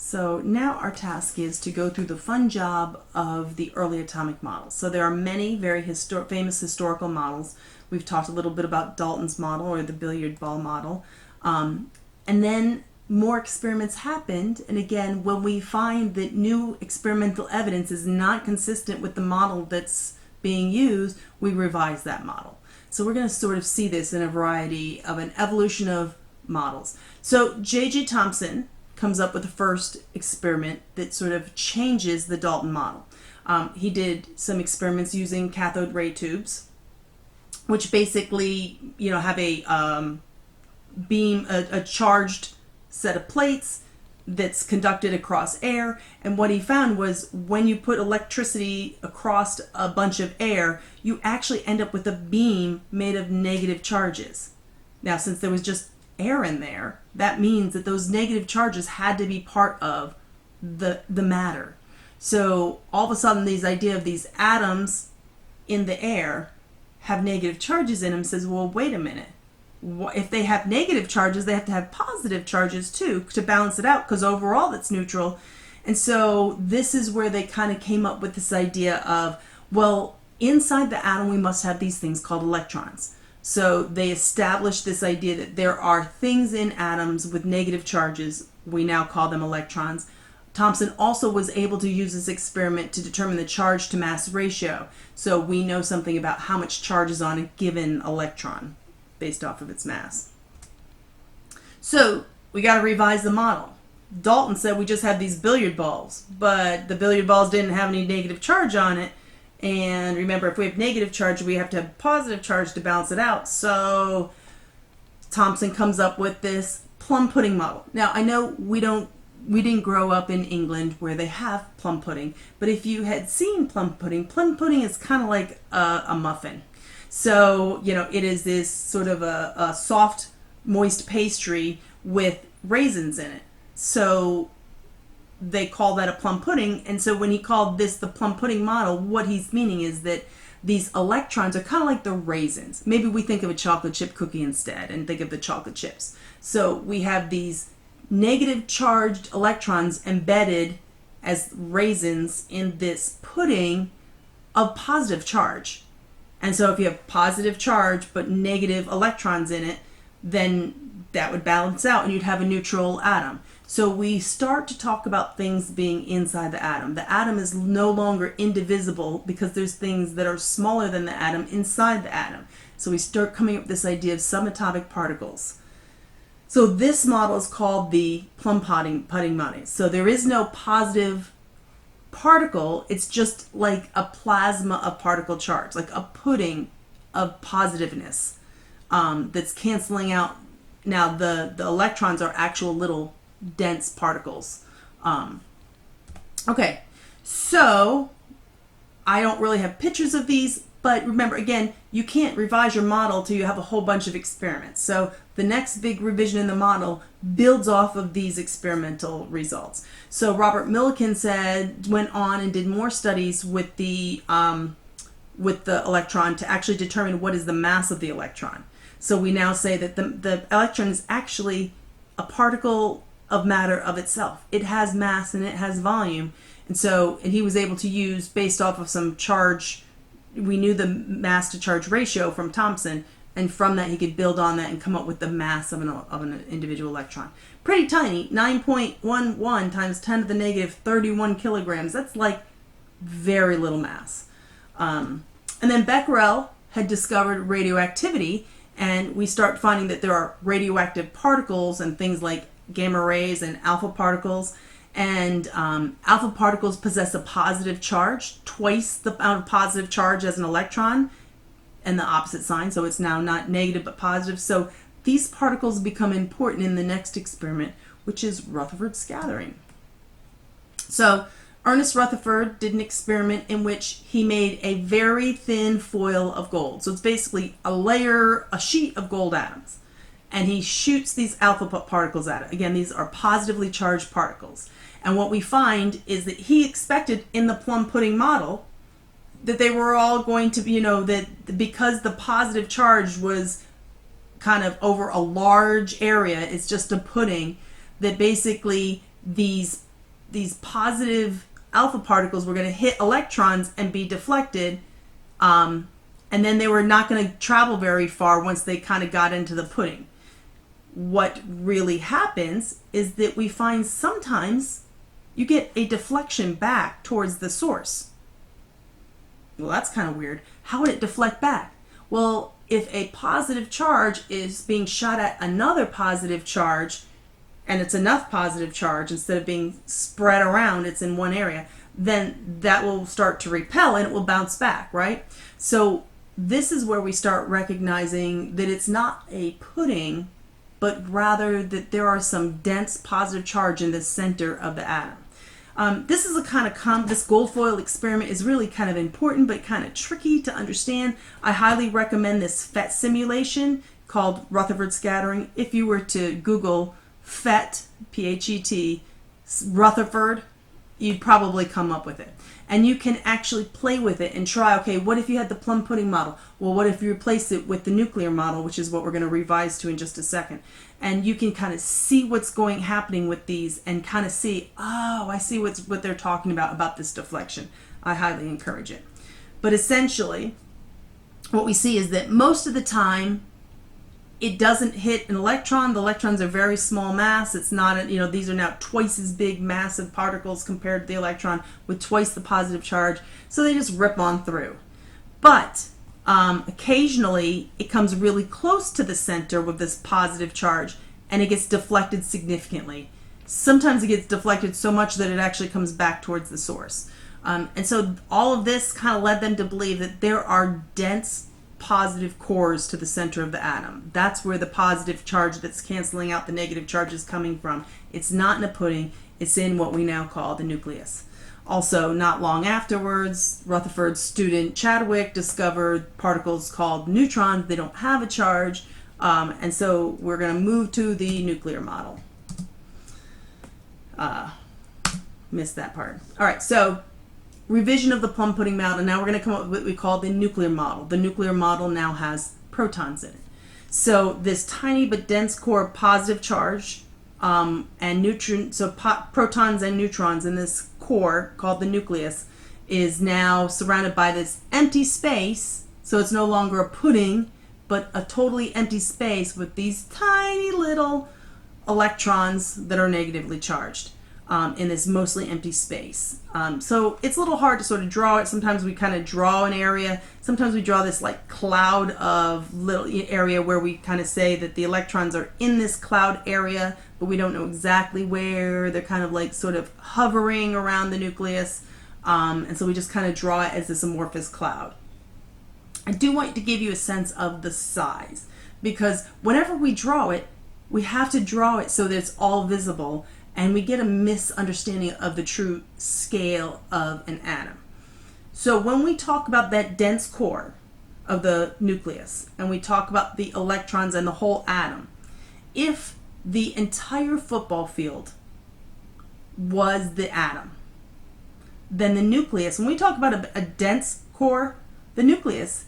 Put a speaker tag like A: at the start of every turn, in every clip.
A: So now our task is to go through the fun job of the early atomic models. So there are many very famous historical models. We've talked a little bit about Dalton's model, or the billiard ball model. And then more experiments happened, and again, when we find that new experimental evidence is not consistent with the model that's being used, we revise that model. So we're going to sort of see this in a variety of an evolution of models. So J.J. Thomson comes up with the first experiment that sort of changes the Dalton model. He did some experiments using cathode ray tubes, which basically, have a beam, a charged set of plates that's conducted across air. And what he found was when you put electricity across a bunch of air, you actually end up with a beam made of negative charges. Now, since there was just air in there, that means that those negative charges had to be part of the matter. So all of a sudden, this idea of these atoms in the air have negative charges in them says, well, wait a minute. If they have negative charges, they have to have positive charges too to balance it out, because overall it's neutral. And so this is where they kind of came up with this idea of, well, inside the atom we must have these things called electrons. So they established this idea that there are things in atoms with negative charges. We now call them electrons. Thomson also was able to use this experiment to determine the charge to mass ratio. So we know something about how much charge is on a given electron based off of its mass. So we got to revise the model. Dalton said we just had these billiard balls, but the billiard balls didn't have any negative charge on it. And remember, if we have negative charge, we have to have positive charge to balance it out. So Thomson comes up with this plum pudding model. Now, I know we didn't grow up in England where they have plum pudding, but if you had seen plum pudding is kind of like a muffin. So, it is this sort of a soft, moist pastry with raisins in it. So they call that a plum pudding. And so when he called this the plum pudding model, what he's meaning is that these electrons are kind of like the raisins. Maybe we think of a chocolate chip cookie instead and think of the chocolate chips. So we have these negative charged electrons embedded as raisins in this pudding of positive charge. And so if you have positive charge but negative electrons in it, then that would balance out and you'd have a neutral atom. So we start to talk about things being inside the atom. The atom is no longer indivisible because there's things that are smaller than the atom inside the atom. So we start coming up with this idea of subatomic particles. So this model is called the plum pudding model. So there is no positive particle, it's just like a plasma of particle charge, like a pudding of positiveness that's canceling out. Now the electrons are actual little dense particles. Okay, so I don't really have pictures of these, but remember, again, you can't revise your model till you have a whole bunch of experiments. So the next big revision in the model builds off of these experimental results. So Robert Millikan went on and did more studies with the electron to actually determine what is the mass of the electron. So we now say that the electron is actually a particle of matter of itself. It has mass and it has volume. And he was able to use, based off of some charge, we knew the mass to charge ratio from Thomson, and from that he could build on that and come up with the mass of an individual electron. Pretty tiny, 9.11 times 10 to the negative 31 kilograms. That's like very little mass. And then Becquerel had discovered radioactivity, and we start finding that there are radioactive particles and things like gamma rays and alpha particles. And alpha particles possess a positive charge, twice the amount of positive charge as an electron, and the opposite sign, so it's now not negative but positive. So these particles become important in the next experiment, which is Rutherford scattering. So Ernest Rutherford did an experiment in which he made a very thin foil of gold. So it's basically a sheet of gold atoms. And he shoots these alpha particles at it. Again, these are positively charged particles. And what we find is that he expected in the plum pudding model that they were all going to be, that because the positive charge was kind of over a large area, it's just a pudding, that basically these these positive alpha particles were going to hit electrons and be deflected, and then they were not going to travel very far once they kind of got into the pudding. What really happens is that we find sometimes you get a deflection back towards the source. Well, that's kind of weird. How would it deflect back? Well, if a positive charge is being shot at another positive charge, and it's enough positive charge, instead of being spread around, it's in one area, then that will start to repel and it will bounce back, right? So this is where we start recognizing that it's not a pudding, but rather that there are some dense positive charge in the center of the atom. This is a kind of this gold foil experiment is really kind of important, but kind of tricky to understand. I highly recommend this PhET simulation called Rutherford scattering. If you were to Google PhET, P-H-E-T, Rutherford, you'd probably come up with it. And you can actually play with it and try, okay, what if you had the plum pudding model? Well, what if you replace it with the nuclear model, which is what we're going to revise to in just a second. And you can kind of see what's happening with these and kind of see, oh, I see what they're talking about this deflection. I highly encourage it. But essentially, what we see is that most of the time, it doesn't hit an electron. The electrons are very small mass. It's not, these are now twice as big massive particles compared to the electron with twice the positive charge. So they just rip on through. But occasionally it comes really close to the center with this positive charge and it gets deflected significantly. Sometimes it gets deflected so much that it actually comes back towards the source. And so all of this kind of led them to believe that there are dense positive cores to the center of the atom. That's where the positive charge that's canceling out the negative charge is coming from. It's not in a pudding, it's in what we now call the nucleus. Also, not long afterwards, Rutherford's student Chadwick discovered particles called neutrons. They don't have a charge, and so we're going to move to the nuclear model. Missed that part. All right, so revision of the plum pudding model. Now we're going to come up with what we call the nuclear model. The nuclear model now has protons in it. So this tiny but dense core of positive charge protons and neutrons in this core called the nucleus is now surrounded by this empty space. So it's no longer a pudding, but a totally empty space with these tiny little electrons that are negatively charged. In this mostly empty space. So it's a little hard to sort of draw it. Sometimes we kind of draw an area. Sometimes we draw this like cloud of little area where we kind of say that the electrons are in this cloud area, but we don't know exactly where. They're kind of like sort of hovering around the nucleus. And so we just kind of draw it as this amorphous cloud. I do want to give you a sense of the size, because whenever we draw it, we have to draw it so that it's all visible, and we get a misunderstanding of the true scale of an atom. So when we talk about that dense core of the nucleus, and we talk about the electrons and the whole atom, if the entire football field was the atom, then the nucleus, when we talk about a dense core, the nucleus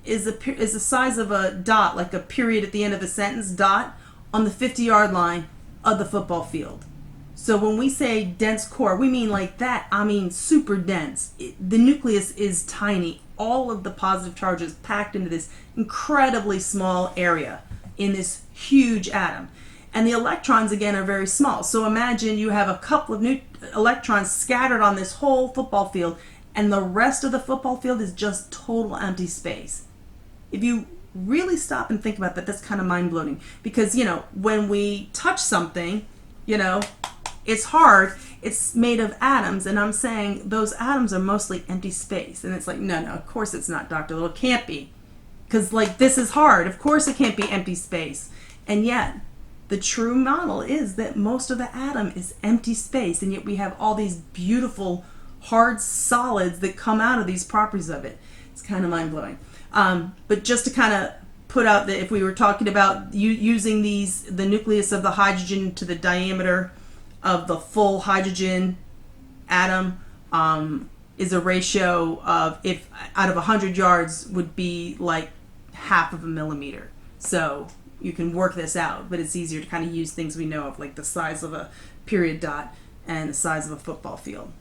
A: is the size of a dot, like a period at the end of a sentence, dot, on the 50-yard line of the football field. So when we say dense core, we mean like that. I mean super dense. The nucleus is tiny. All of the positive charges packed into this incredibly small area in this huge atom. And the electrons, again, are very small. So imagine you have a couple of electrons scattered on this whole football field, and the rest of the football field is just total empty space. If you really stop and think about that, that's kind of mind-blowing. Because, when we touch something, it's hard. It's made of atoms, and I'm saying those atoms are mostly empty space. And it's like, no, of course it's not, Dr. Little. It can't be. Because, this is hard. Of course it can't be empty space. And yet, the true model is that most of the atom is empty space, and yet we have all these beautiful, hard solids that come out of these properties of it. It's kind of mind-blowing. But just to kind of put out that if we were talking about using the nucleus of the hydrogen to the diameter of the full hydrogen atom is a ratio of, if out of 100 yards would be like half of a millimeter. So you can work this out, but it's easier to kind of use things we know of, like the size of a period dot, and the size of a football field.